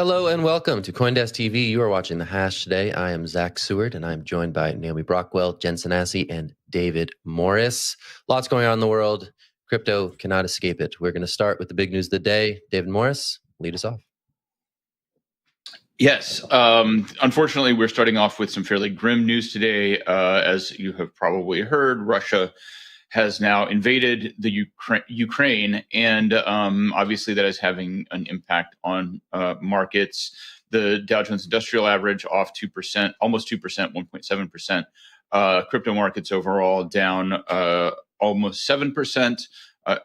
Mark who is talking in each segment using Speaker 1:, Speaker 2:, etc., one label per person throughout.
Speaker 1: Hello and welcome to CoinDesk TV. You are watching The Hash today. I am Zach Seward, and I'm joined by Naomi Brockwell, Jen Sanasi, and David Morris. Lots going on in the world. Crypto cannot escape it. We're going to start with the big news of the day. David Morris, lead us off.
Speaker 2: Yes. Unfortunately, we're starting off with some fairly grim news today. As you have probably heard, Russia has now invaded the Ukraine, and obviously that is having an impact on markets. The Dow Jones Industrial Average off 2%, almost 2%, 1.7%. Crypto markets overall down almost 7%,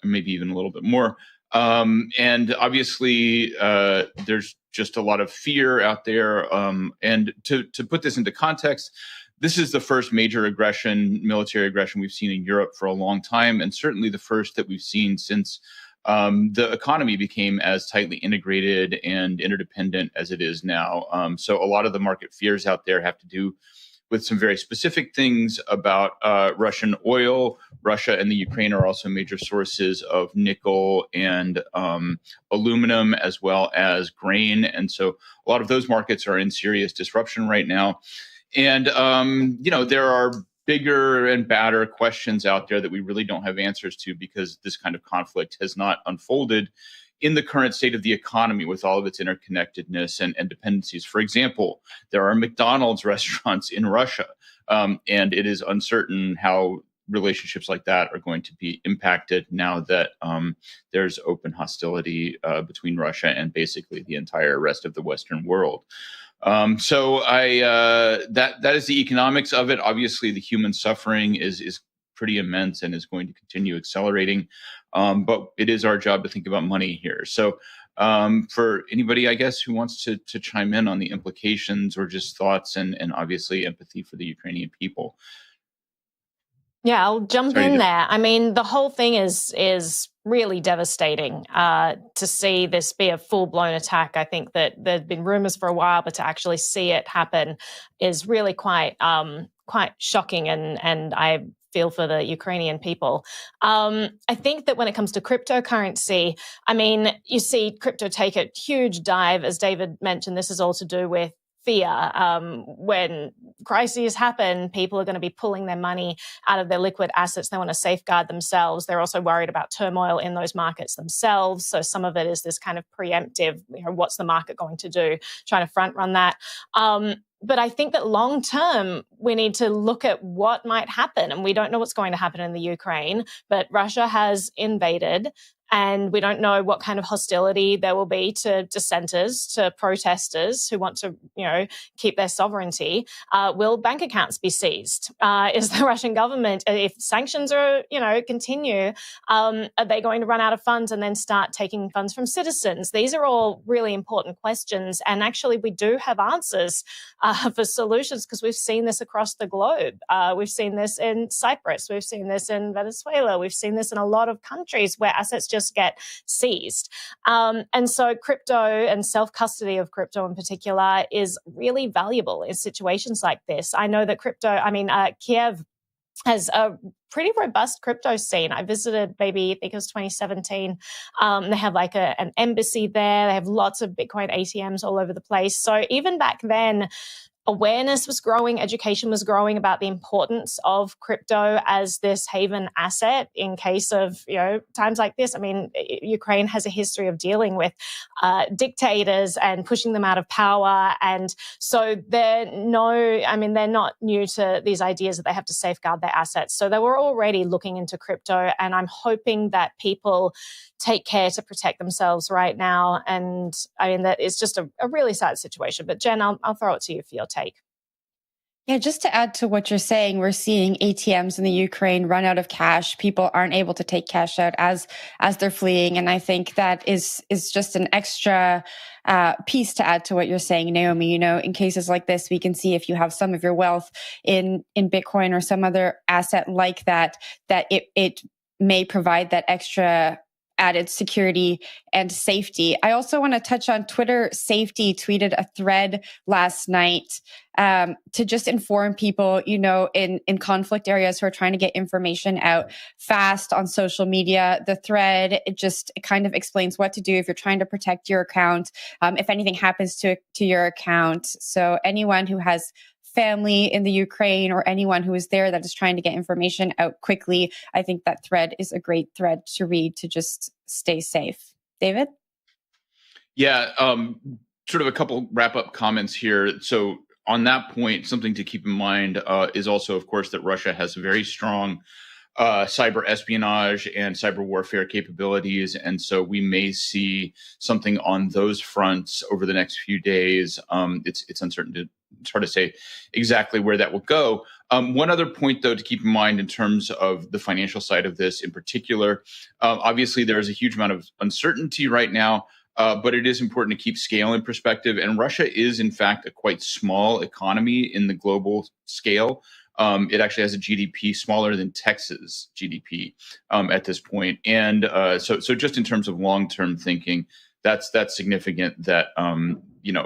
Speaker 2: maybe even a little bit more. And obviously, there's just a lot of fear out there. And to put this into context, this is the first major military aggression we've seen in Europe for a long time, and certainly the first that we've seen since the economy became as tightly integrated and interdependent as it is now. So a lot of the market fears out there have to do with some very specific things about Russian oil. Russia and the Ukraine are also major sources of nickel and aluminum, as well as grain. And so a lot of those markets are in serious disruption right now. And, there are bigger and badder questions out there that we really don't have answers to, because this kind of conflict has not unfolded in the current state of the economy with all of its interconnectedness and dependencies. For example, there are McDonald's restaurants in Russia, and it is uncertain how relationships like that are going to be impacted now that there's open hostility between Russia and basically the entire rest of the Western world. So that is the economics of it. Obviously, the human suffering is pretty immense and is going to continue accelerating. But it is our job to think about money here. So for anybody, I guess, who wants to chime in on the implications or just thoughts and obviously empathy for the Ukrainian people.
Speaker 3: Yeah, I'll jump in there. I mean, the whole thing is really devastating to see this be a full-blown attack. I think that there's been rumors for a while, but to actually see it happen is really quite shocking, and I feel for the Ukrainian people. I think that when it comes to cryptocurrency, I mean, you see crypto take a huge dive. As David mentioned, this is all to do with fear. When crises happen, people are going to be pulling their money out of their liquid assets. They want to safeguard themselves. They're also worried about turmoil in those markets themselves. So some of it is this kind of preemptive, what's the market going to do, trying to front run that. But I think that long term, we need to look at what might happen. And we don't know what's going to happen in the Ukraine, but Russia has invaded. And we don't know what kind of hostility there will be to dissenters, to protesters who want to, keep their sovereignty. Will bank accounts be seized? Is the Russian government, if sanctions are, continue, are they going to run out of funds and then start taking funds from citizens? These are all really important questions. And actually, we do have answers for solutions, because we've seen this across the globe. We've seen this in Cyprus. We've seen this in Venezuela. We've seen this in a lot of countries where assets just get seized. And so crypto and self-custody of crypto in particular is really valuable in situations like this. I know that Kiev has a pretty robust crypto scene. I visited I think it was 2017. They have like an embassy there. They have lots of Bitcoin ATMs all over the place. So even back then, awareness was growing, education was growing about the importance of crypto as this haven asset in case of, times like this. I mean, Ukraine has a history of dealing with dictators and pushing them out of power. And so they're not new to these ideas that they have to safeguard their assets. So they were already looking into crypto, and I'm hoping that people take care to protect themselves right now. And I mean, that is just a really sad situation. But Jen, I'll throw it to you for your take.
Speaker 4: Yeah, just to add to what you're saying, we're seeing ATMs in the Ukraine run out of cash. People aren't able to take cash out as they're fleeing. And I think that is just an extra piece to add to what you're saying, Naomi. In cases like this, we can see if you have some of your wealth in Bitcoin or some other asset like that it may provide that extra added security and safety. I also want to touch on Twitter Safety tweeted a thread last night to just inform people, in conflict areas who are trying to get information out fast on social media. The thread, it kind of explains what to do if you're trying to protect your account, if anything happens to your account. So anyone who has family in the Ukraine or anyone who is there that is trying to get information out quickly, I think that thread is a great thread to read to just stay safe. David?
Speaker 2: Yeah, sort of a couple wrap-up comments here. So on that point, something to keep in mind is also, of course, that Russia has very strong cyber espionage and cyber warfare capabilities. And so we may see something on those fronts over the next few days. It's uncertain. It's hard to say exactly where that will go. One other point, though, to keep in mind in terms of the financial side of this in particular, obviously there is a huge amount of uncertainty right now, but it is important to keep scale in perspective. And Russia is, in fact, a quite small economy in the global scale. It actually has a GDP smaller than Texas GDP at this point. And so just in terms of long-term thinking, that's significant that,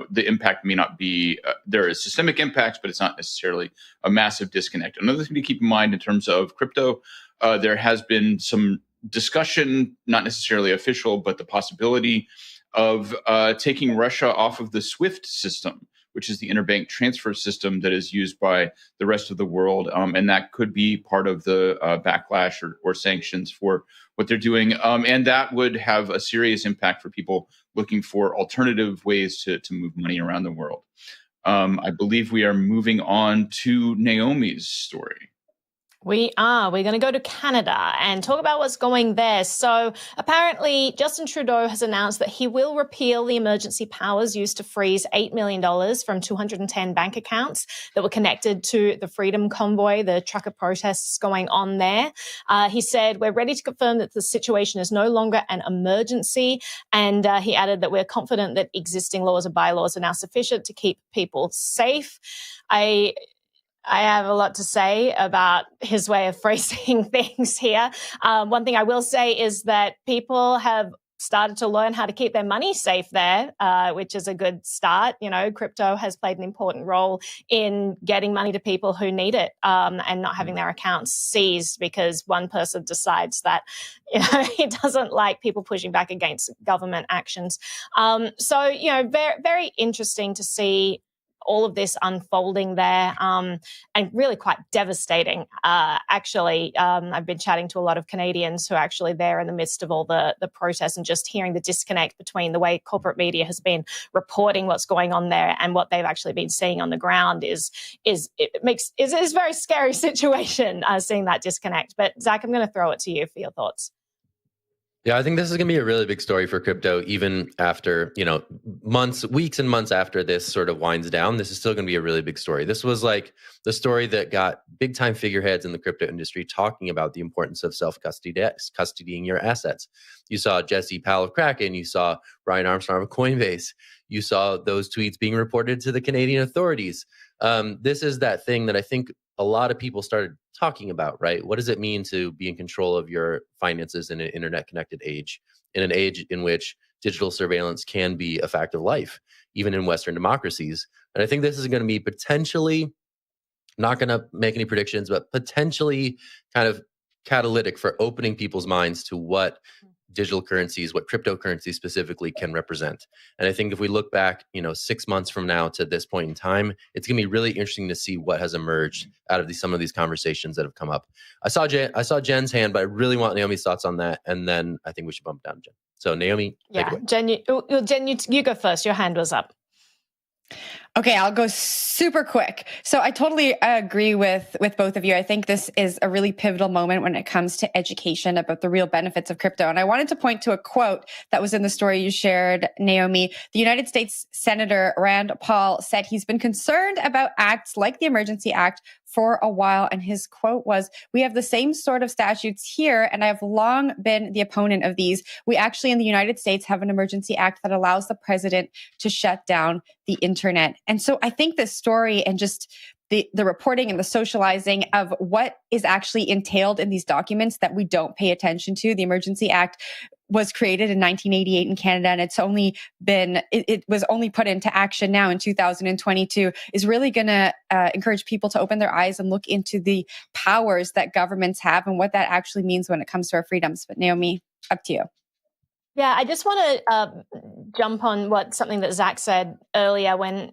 Speaker 2: the impact may not be, there is systemic impacts, but it's not necessarily a massive disconnect. Another thing to keep in mind in terms of crypto, there has been some discussion, not necessarily official, but the possibility of taking Russia off of the SWIFT system, which is the interbank transfer system that is used by the rest of the world. And that could be part of the backlash or sanctions for what they're doing. And that would have a serious impact for people looking for alternative ways to move money around the world. I believe we are moving on to Naomi's story.
Speaker 3: We are. We're going to go to Canada and talk about what's going there. So apparently, Justin Trudeau has announced that he will repeal the emergency powers used to freeze $8 million from 210 bank accounts that were connected to the Freedom Convoy, the trucker protests going on there. He said, "We're ready to confirm that the situation is no longer an emergency." And he added that we're confident that existing laws and bylaws are now sufficient to keep people safe. I have a lot to say about his way of phrasing things here. One thing I will say is that people have started to learn how to keep their money safe there, which is a good start. Crypto has played an important role in getting money to people who need it, and not having their accounts seized because one person decides that, he doesn't like people pushing back against government actions. Very, very interesting to see all of this unfolding there, and really quite devastating. Actually, I've been chatting to a lot of Canadians who are actually there in the midst of all the protests, and just hearing the disconnect between the way corporate media has been reporting what's going on there and what they've actually been seeing on the ground is a very scary situation, seeing that disconnect. But Zach, I'm going to throw it to you for your thoughts.
Speaker 1: Yeah, I think this is going to be a really big story for crypto, even after, weeks and months after this sort of winds down. This is still going to be a really big story. This was like the story that got big time figureheads in the crypto industry talking about the importance of self-custodying your assets. You saw Jesse Powell of Kraken, you saw Brian Armstrong of Coinbase, you saw those tweets being reported to the Canadian authorities. This is that thing that I think a lot of people started talking about, right? What does it mean to be in control of your finances in an internet-connected age, in an age in which digital surveillance can be a fact of life, even in Western democracies? And I think this is going to be potentially, not going to make any predictions, but potentially kind of catalytic for opening people's minds to what digital currencies, what cryptocurrencies specifically can represent. And I think if we look back, 6 months from now to this point in time, it's going to be really interesting to see what has emerged out of some of these conversations that have come up. I saw Jen's hand, but I really want Naomi's thoughts on that. And then I think we should bump down to Jen. So Naomi,
Speaker 3: yeah, Jen, you go first. Your hand was up.
Speaker 4: Okay, I'll go super quick. So I totally agree with both of you. I think this is a really pivotal moment when it comes to education about the real benefits of crypto. And I wanted to point to a quote that was in the story you shared, Naomi. The United States Senator Rand Paul said he's been concerned about acts like the Emergency Act for a while. And his quote was, "We have the same sort of statutes here, and I have long been the opponent of these. We actually in the United States have an Emergency Act that allows the president to shut down the internet." And so I think this story and just the reporting and the socializing of what is actually entailed in these documents that we don't pay attention to, the Emergency Act, was created in 1988 in Canada, and it's only been, it was only put into action now in 2022, is really going to encourage people to open their eyes and look into the powers that governments have and what that actually means when it comes to our freedoms. But Naomi, up to you.
Speaker 3: Yeah, I just want to jump on something that Zach said earlier when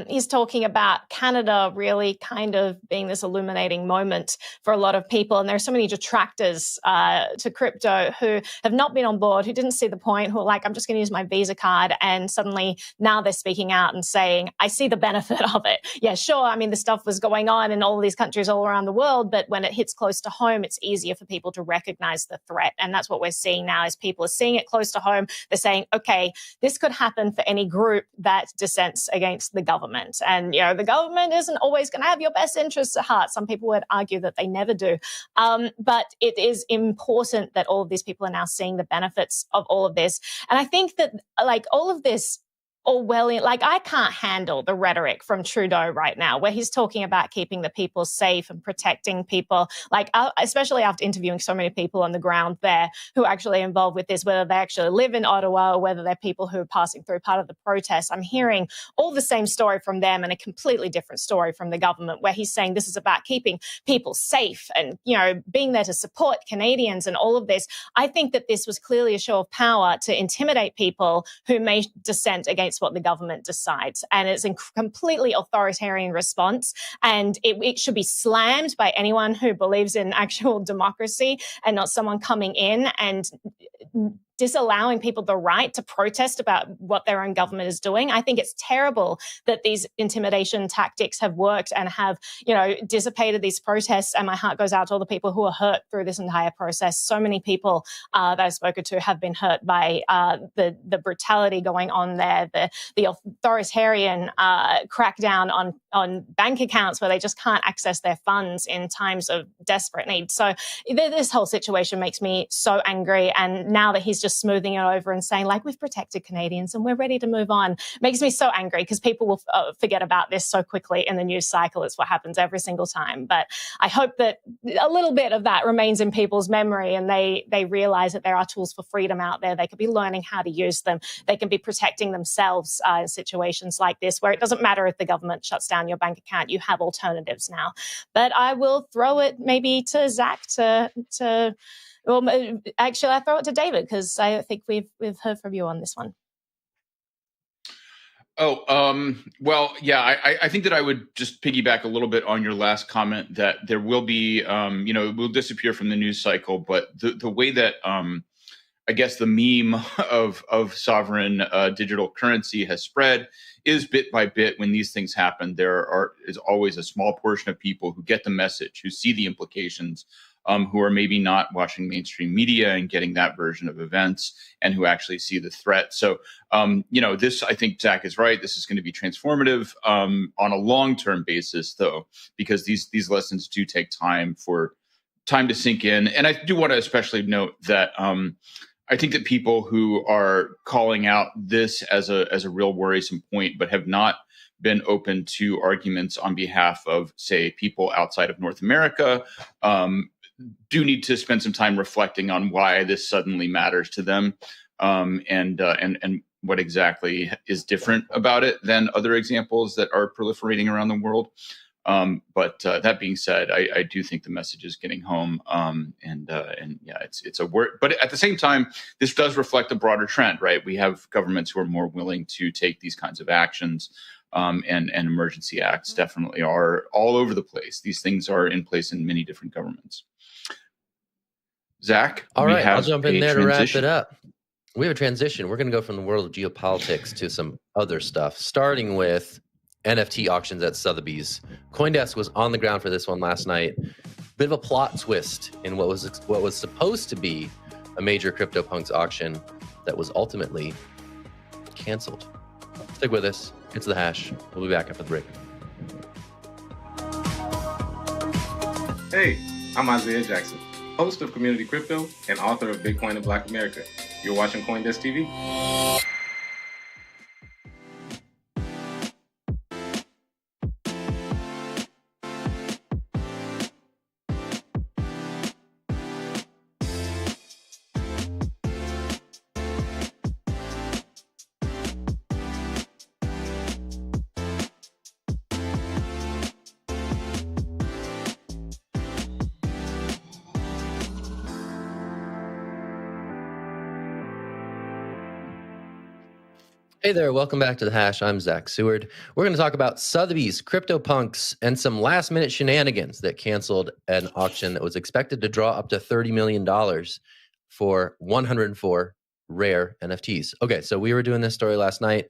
Speaker 3: he's talking about Canada really kind of being this illuminating moment for a lot of people. And there are so many detractors to crypto who have not been on board, who didn't see the point, who are like, I'm just going to use my Visa card. And suddenly now they're speaking out and saying, I see the benefit of it. Yeah, sure. I mean, the stuff was going on in all of these countries all around the world, but when it hits close to home, it's easier for people to recognize the threat. And that's what we're seeing now is people are seeing it close to home. They're saying, okay, this could happen for any group that dissents against the government. And, the government isn't always going to have your best interests at heart. Some people would argue that they never do. But it is important that all of these people are now seeing the benefits of all of this. And I think that all of this Orwellian, I can't handle the rhetoric from Trudeau right now, where he's talking about keeping the people safe and protecting people, especially after interviewing so many people on the ground there who are actually involved with this, whether they actually live in Ottawa or whether they're people who are passing through part of the protest. I'm hearing all the same story from them and a completely different story from the government, where he's saying this is about keeping people safe and, being there to support Canadians and all of this. I think that this was clearly a show of power to intimidate people who may dissent against what the government decides. And it's a completely authoritarian response. And it should be slammed by anyone who believes in actual democracy and not someone coming in and disallowing people the right to protest about what their own government is doing. I think it's terrible that these intimidation tactics have worked and have, dissipated these protests. And my heart goes out to all the people who are hurt through this entire process. So many people that I've spoken to have been hurt by the brutality going on there, the authoritarian crackdown on bank accounts where they just can't access their funds in times of desperate need. So this whole situation makes me so angry. And now that he's just smoothing it over and saying, we've protected Canadians and we're ready to move on, makes me so angry because people will forget about this so quickly in the news cycle. It's what happens every single time. But I hope that a little bit of that remains in people's memory and they realize that there are tools for freedom out there. They could be learning how to use them. They can be protecting themselves in situations like this, where it doesn't matter if the government shuts down your bank account. You have alternatives now. But I will throw it maybe to Zach well, actually, I throw it to David because I think we've heard from you on this one.
Speaker 2: Well, yeah, I think that I would just piggyback a little bit on your last comment that there will be, it will disappear from the news cycle, but the way that, I guess the meme of sovereign digital currency has spread is bit by bit. When these things happen, is always a small portion of people who get the message, who see the implications, who are maybe not watching mainstream media and getting that version of events, and who actually see the threat. So, this, I think Zach is right. This is going to be transformative on a long-term basis, though, because these lessons do take time to sink in. And I do want to especially note that I think that people who are calling out this as a real worrisome point, but have not been open to arguments on behalf of, say, people outside of North America, do need to spend some time reflecting on why this suddenly matters to them, and what exactly is different about it than other examples that are proliferating around the world. But that being said, I do think the message is getting home, and yeah, it's a word. But at the same time, this does reflect a broader trend, right? We have governments who are more willing to take these kinds of actions. And emergency acts definitely are all over the place. These things are in place in many different governments. Zach,
Speaker 1: all right, I'll jump in there to wrap it up. We have a transition. We're going to go from the world of geopolitics to some other stuff, starting with NFT auctions at Sotheby's. CoinDesk was on the ground for this one last night. Bit of a plot twist in what was supposed to be a major CryptoPunks auction that was ultimately canceled. Stick with us. It's The Hash. We'll be back after the break.
Speaker 5: Hey, I'm Isaiah Jackson, host of Community Crypto and author of Bitcoin in Black America. You're watching CoinDesk TV?
Speaker 1: Hey there, welcome back to The Hash. I'm Zach Seward. We're going to talk about Sotheby's, CryptoPunks, and some last-minute shenanigans that canceled an auction that was expected to draw up to $30 million for 104 rare NFTs. Okay, so we were doing this story last night.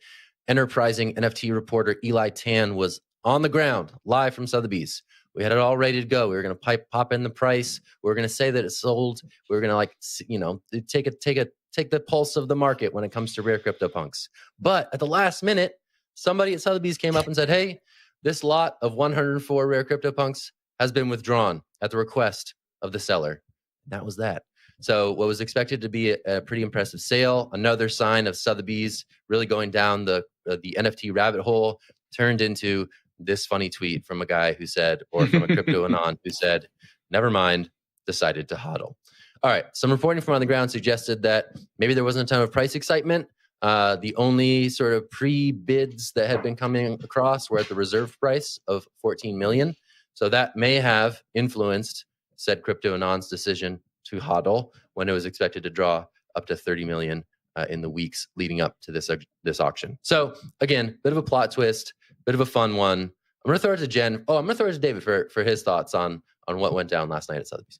Speaker 1: Enterprising NFT reporter Eli Tan was on the ground, live from Sotheby's. We had it all ready to go. We were going to pop in the price. We were going to say that it sold. We were going to take the pulse of the market when it comes to rare CryptoPunks. But at the last minute, somebody at Sotheby's came up and said, hey, this lot of 104 rare CryptoPunks has been withdrawn at the request of the seller. And that was that. So what was expected to be a pretty impressive sale, another sign of Sotheby's really going down the NFT rabbit hole, turned into this funny tweet from a guy who said, or from a crypto anon who said, never mind, decided to hodl. All right, some reporting from on the ground suggested that maybe there wasn't a ton of price excitement. The only sort of pre-bids that had been coming across were at the reserve price of $14 million. So that may have influenced said crypto anon's decision to hodl when it was expected to draw up to $30 million in the weeks leading up to this auction. So again, bit of a plot twist, bit of a fun one. I'm going to throw it to Jen. Oh, I'm going to throw it to David for his thoughts on what went down last night at Sotheby's.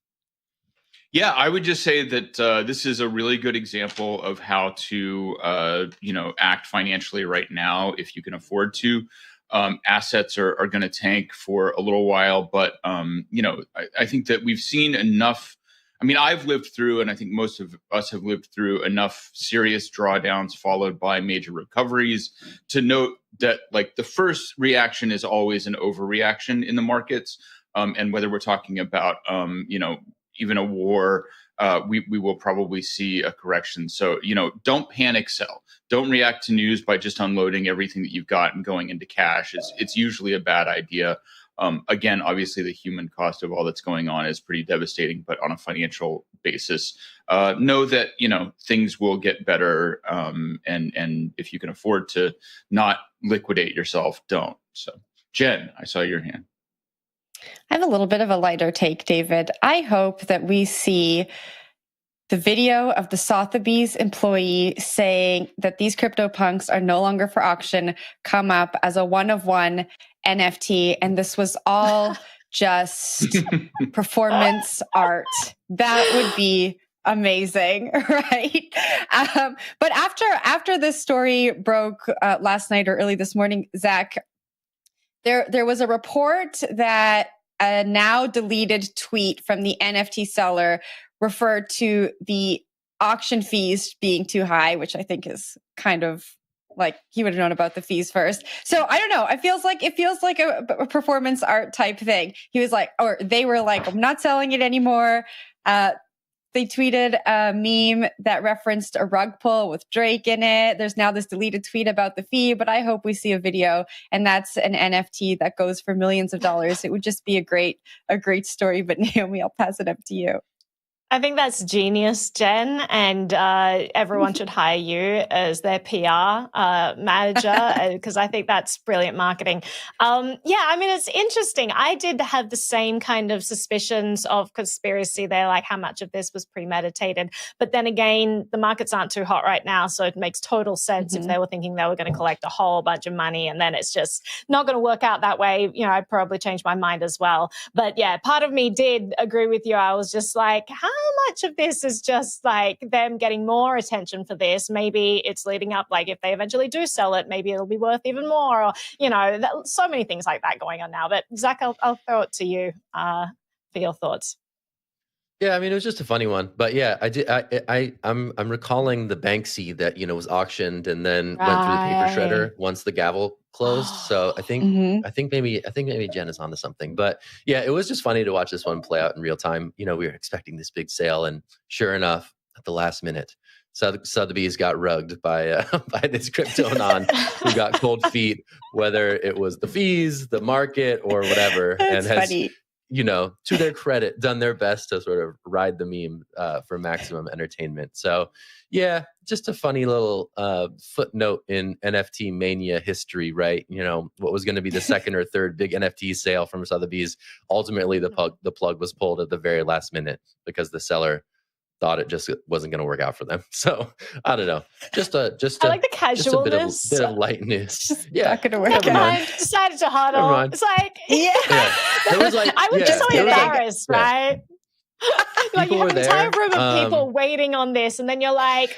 Speaker 2: Yeah, I would just say that this is a really good example of how to, act financially right now if you can afford to. Assets are going to tank for a little while, but I think that we've seen enough. I mean, I've lived through, and I think most of us have lived through enough serious drawdowns followed by major recoveries to note that, like, the first reaction is always an overreaction in the markets, and whether we're talking about, even a war, we will probably see a correction. So, don't panic sell. Don't react to news by just unloading everything that you've got and going into cash. It's usually a bad idea. Again, obviously, the human cost of all that's going on is pretty devastating. But on a financial basis, know that things will get better. And if you can afford to not liquidate yourself, don't. So, Jen, I saw your hand.
Speaker 4: I have a little bit of a lighter take, David. I hope that we see the video of the Sotheby's employee saying that these CryptoPunks are no longer for auction come up as a one-of-one NFT, and this was all just performance art. That would be amazing, right? But after this story broke last night or early this morning, Zach, there was a report that a now deleted tweet from the NFT seller referred to the auction fees being too high, which I think is kind of like he would have known about the fees first. So I don't know. It feels like a performance art type thing. He was like, or they were like, I'm not selling it anymore. They tweeted a meme that referenced a rug pull with Drake in it. There's now this deleted tweet about the fee, but I hope we see a video, and that's an NFT that goes for millions of dollars. It would just be a great story. But Naomi, I'll pass it up to you.
Speaker 3: I think that's genius, Jen, and everyone should hire you as their PR manager because I think that's brilliant marketing. I mean, it's interesting. I did have the same kind of suspicions of conspiracy there, like how much of this was premeditated. But then again, the markets aren't too hot right now, so it makes total sense if they were thinking they were going to collect a whole bunch of money and then it's just not going to work out that way. I'd probably change my mind as well. But yeah, part of me did agree with you. I was just like, how much of this is just like them getting more attention for this? Maybe it's leading up, like if they eventually do sell it, maybe it'll be worth even more, or so many things like that going on now. But Zach, I'll throw it to you for your thoughts.
Speaker 1: Yeah, I mean, it was just a funny one, but yeah, I'm recalling the Banksy that was auctioned and then went through the paper shredder once the gavel closed. So I think maybe Jen is onto something. But yeah, it was just funny to watch this one play out in real time. We were expecting this big sale, and sure enough, at the last minute, Sotheby's got rugged by this crypto anon who got cold feet, whether it was the fees, the market, or whatever, and has funny. To their credit, done their best to sort of ride the meme for maximum entertainment. So, yeah, just a funny little footnote in NFT mania history, right? What was going to be the second or third big NFT sale from Sotheby's, ultimately the plug was pulled at the very last minute because the seller thought it just wasn't going to work out for them. So I don't know.
Speaker 3: I like the casualness.
Speaker 1: Bit of light news.
Speaker 4: Just
Speaker 1: Yeah,
Speaker 4: not going to work
Speaker 3: Never
Speaker 4: out.
Speaker 3: mind. Decided to huddle. It's like,
Speaker 4: Yeah.
Speaker 1: It was like
Speaker 3: I was just so embarrassed, right? Like you have an entire room of people waiting on this, and then you're like,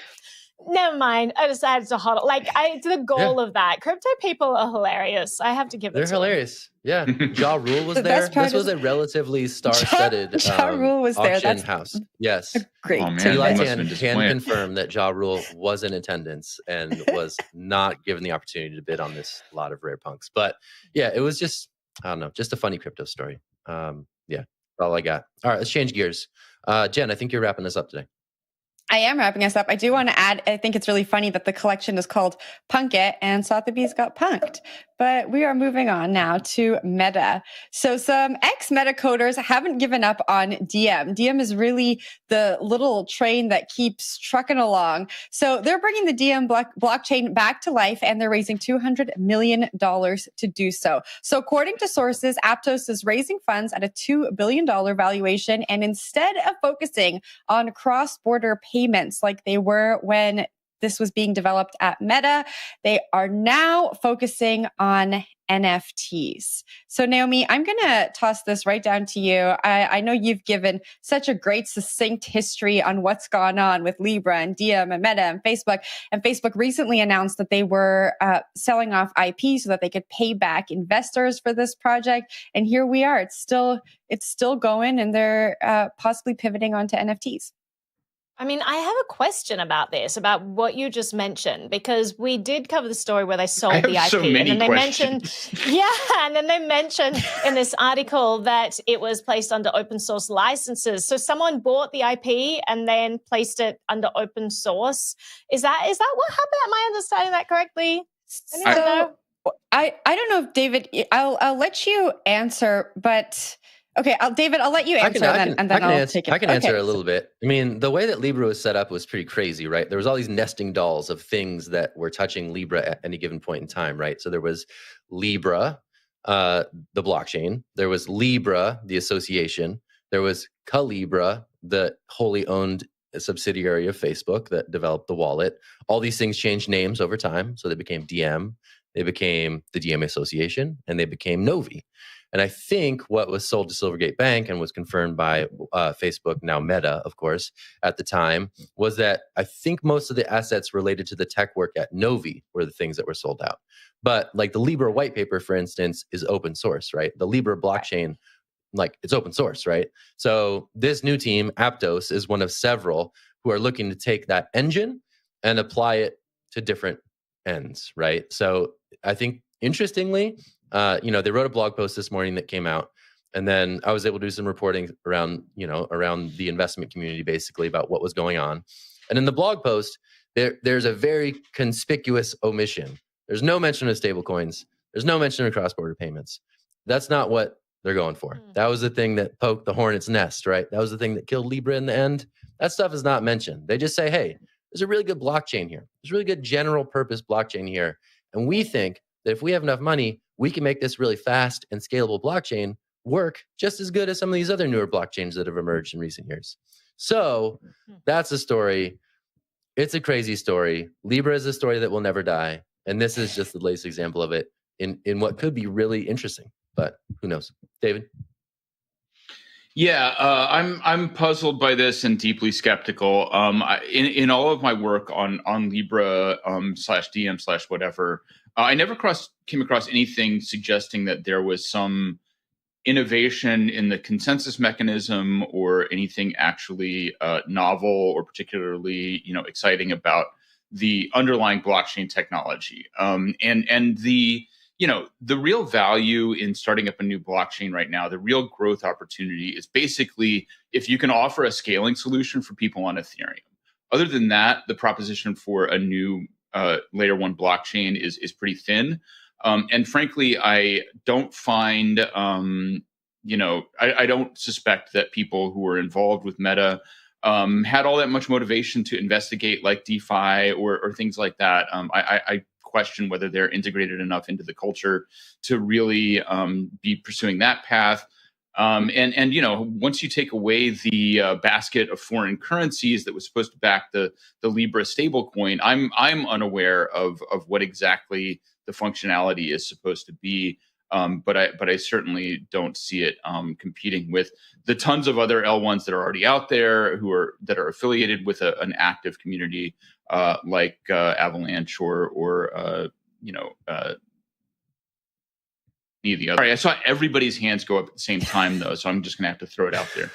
Speaker 3: never mind. I decided to huddle. Like the goal of that. Crypto people are hilarious. I have to give it.
Speaker 1: They're hilarious. Yeah, Ja Rule was there. This was a relatively star-studded
Speaker 4: Ja Rule was there.
Speaker 1: Auction house. Yes,
Speaker 4: great.
Speaker 1: Eli can confirm that Ja Rule was in attendance and was not given the opportunity to bid on this lot of rare punks. But yeah, it was just, I don't know, just a funny crypto story. Yeah, all I got. All right, let's change gears. Jen, I think you're wrapping this up today.
Speaker 4: I am wrapping us up. I do want to add, I think it's really funny that the collection is called Punk It and Sotheby's got punked. But we are moving on now to Meta. So some ex-Meta coders haven't given up on Diem. Diem is really the little train that keeps trucking along. So they're bringing the Diem blockchain back to life, and they're raising $200 million to do so. So according to sources, Aptos is raising funds at a $2 billion valuation, and instead of focusing on cross-border payments like they were when this was being developed at Meta, they are now focusing on NFTs. So Naomi, I'm going to toss this right down to you. I know you've given such a great succinct history on what's gone on with Libra and Diem and Meta and Facebook. And Facebook recently announced that they were selling off IP so that they could pay back investors for this project. And here we are. It's still going, and they're possibly pivoting onto NFTs.
Speaker 3: I mean, I have a question about this, about what you just mentioned, because we did cover the story where they sold the IP.
Speaker 2: So many
Speaker 3: and then they
Speaker 2: questions.
Speaker 3: and then they mentioned in this article that it was placed under open source licenses. So someone bought the IP and then placed it under open source. Is that what happened? Am I understanding that correctly?
Speaker 4: I don't know if David, I'll let you answer, but okay, David, I'll let you answer, and then I'll take it.
Speaker 1: I can answer a little bit. I mean, the way that Libra was set up was pretty crazy, right? There was all these nesting dolls of things that were touching Libra at any given point in time, right? So there was Libra, the blockchain. There was Libra, the association. There was Calibra, the wholly owned subsidiary of Facebook that developed the wallet. All these things changed names over time. So they became Diem, they became the Diem Association, and they became Novi. And I think what was sold to Silvergate Bank and was confirmed by Facebook, now Meta, of course, at the time, was that I think most of the assets related to the tech work at Novi were the things that were sold out. But like the Libra white paper, for instance, is open source, right? The Libra blockchain, like it's open source, right? So this new team, Aptos, is one of several who are looking to take that engine and apply it to different ends, right? So I think, interestingly, they wrote a blog post this morning that came out, and then I was able to do some reporting around the investment community, basically about what was going on. And in the blog post, there's a very conspicuous omission. There's no mention of stablecoins. There's no mention of cross-border payments. That's not what they're going for. That was the thing that poked the hornet's nest, right? That was the thing that killed Libra in the end. That stuff is not mentioned. They just say, hey, there's a really good blockchain here. There's a really good general purpose blockchain here. And we think that if we have enough money, we can make this really fast and scalable blockchain work just as good as some of these other newer blockchains that have emerged in recent years. So that's a story. It's a crazy story. Libra is a story that will never die. And this is just the latest example of it in what could be really interesting, but who knows? David?
Speaker 2: Yeah, I'm puzzled by this and deeply skeptical. In all of my work on Libra /Diem /whatever, I never came across anything suggesting that there was some innovation in the consensus mechanism or anything actually novel or particularly exciting about the underlying blockchain technology. And the real value in starting up a new blockchain right now, the real growth opportunity is basically if you can offer a scaling solution for people on Ethereum. Other than that, the proposition for a new layer one blockchain is pretty thin. And frankly, I don't find, I don't suspect that people who were involved with Meta had all that much motivation to investigate like DeFi or things like that. I question whether they're integrated enough into the culture to really be pursuing that path. And once you take away the basket of foreign currencies that was supposed to back the Libra stablecoin, I'm unaware of what exactly the functionality is supposed to be. But I certainly don't see it competing with the tons of other L1s that are already out there that are affiliated with an active community like Avalanche or any of the other. Sorry, I saw everybody's hands go up at the same time though, so I'm just gonna have to throw it out there.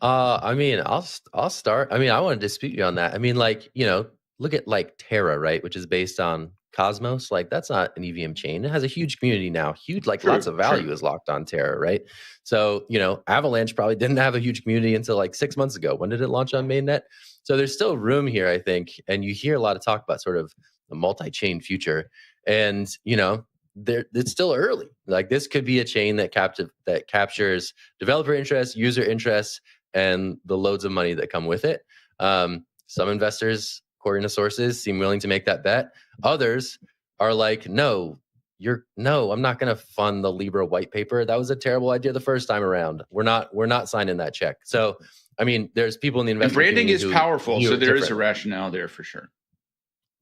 Speaker 1: I mean, I'll start. I mean, I want to dispute you on that. I mean, look at like Terra, right, which is based on Cosmos. Like, that's not an EVM chain. It has a huge community now. Huge, lots of value is locked on Terra, right? So, Avalanche probably didn't have a huge community until like 6 months ago. When did it launch on mainnet? So there's still room here, I think. And you hear a lot of talk about sort of the multi-chain future. And, it's still early. Like, this could be a chain that captures developer interest, user interest, and the loads of money that come with it. Some investors, according to sources, seem willing to make that bet. Others are like, no, I'm not going to fund the Libra white paper. That was a terrible idea the first time around. We're not signing that check. So, I mean, there's people in the investment
Speaker 2: branding is powerful, so there is a
Speaker 1: different.
Speaker 2: rationale there for sure.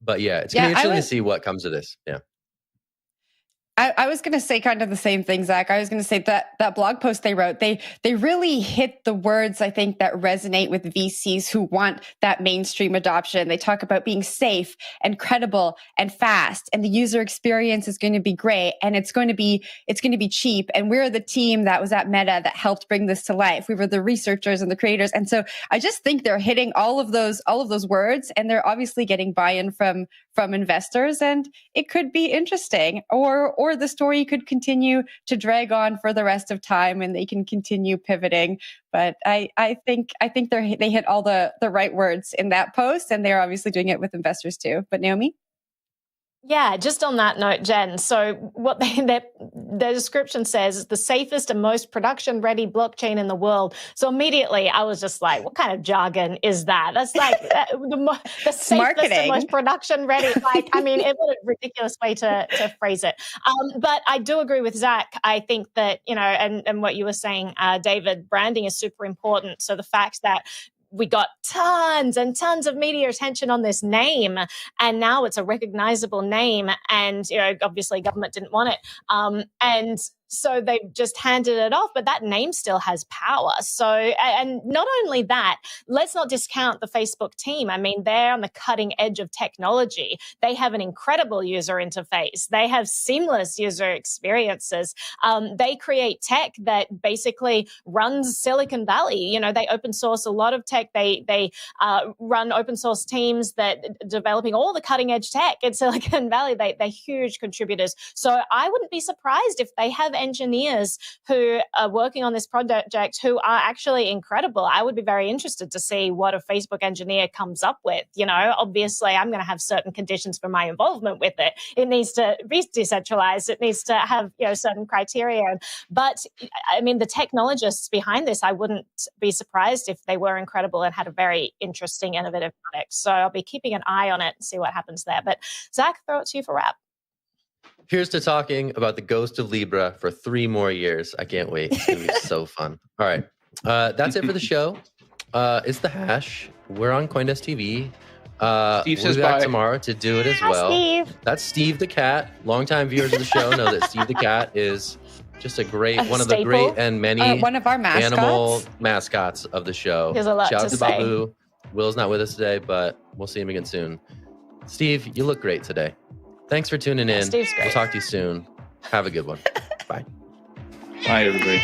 Speaker 1: But yeah, it's going to be interesting to see what comes of this. Yeah.
Speaker 4: I was going to say kind of the same thing, Zach. I was going to say that blog post they wrote, they really hit the words, I think, that resonate with VCs who want that mainstream adoption. They talk about being safe and credible and fast, and the user experience is going to be great, and it's going to be cheap. And we're the team that was at Meta that helped bring this to life. We were the researchers and the creators. And so I just think they're hitting all of those words, and they're obviously getting buy-in from investors, and it could be interesting, or the story could continue to drag on for the rest of time and they can continue pivoting. But I think they hit all the right words in that post, and they're obviously doing it with investors too. But Naomi?
Speaker 3: Yeah, just on that note, Jen, so what their description says is the safest and most production-ready blockchain in the world. So immediately I was just like, what kind of jargon is that? That's like the safest
Speaker 4: marketing
Speaker 3: and most production-ready. Like, I mean, what a ridiculous way to phrase it. But I do agree with Zach. I think that, and what you were saying, David, branding is super important. So the fact that we got tons and tons of media attention on this name, and now it's a recognizable name, and obviously government didn't want it, and so they've just handed it off, but that name still has power. So, and not only that, let's not discount the Facebook team. I mean, they're on the cutting edge of technology. They have an incredible user interface. They have seamless user experiences. They create tech that basically runs Silicon Valley. They open source a lot of tech. They run open source teams that developing all the cutting edge tech in Silicon Valley. They're huge contributors. So I wouldn't be surprised if they have engineers who are working on this project who are actually incredible. I would be very interested to see what a Facebook engineer comes up with. Obviously I'm going to have certain conditions for my involvement with it. It needs to be decentralized. It needs to have, certain criteria. But I mean, the technologists behind this, I wouldn't be surprised if they were incredible and had a very interesting, innovative product. So I'll be keeping an eye on it and see what happens there. But Zach, throw it to you for wrap.
Speaker 1: Here's to talking about the ghost of Libra for 3 more years. I can't wait. It's going to be so fun. All right. That's it for the show. It's The Hash. We're on CoinDesk TV.
Speaker 2: We'll
Speaker 1: be back tomorrow to do it as well.
Speaker 3: Steve.
Speaker 1: That's Steve the Cat. Longtime viewers of the show know that Steve the Cat is just one of the great and many
Speaker 4: one of our mascots.
Speaker 1: Animal mascots of the show.
Speaker 3: There's a lot
Speaker 1: Shout out
Speaker 3: to
Speaker 1: to Babu. Will's not with us today, but we'll see him again soon. Steve, you look great today. Thanks for tuning in.
Speaker 3: Steve's great.
Speaker 1: We'll talk to you soon. Have a good one. Bye.
Speaker 2: Bye, everybody.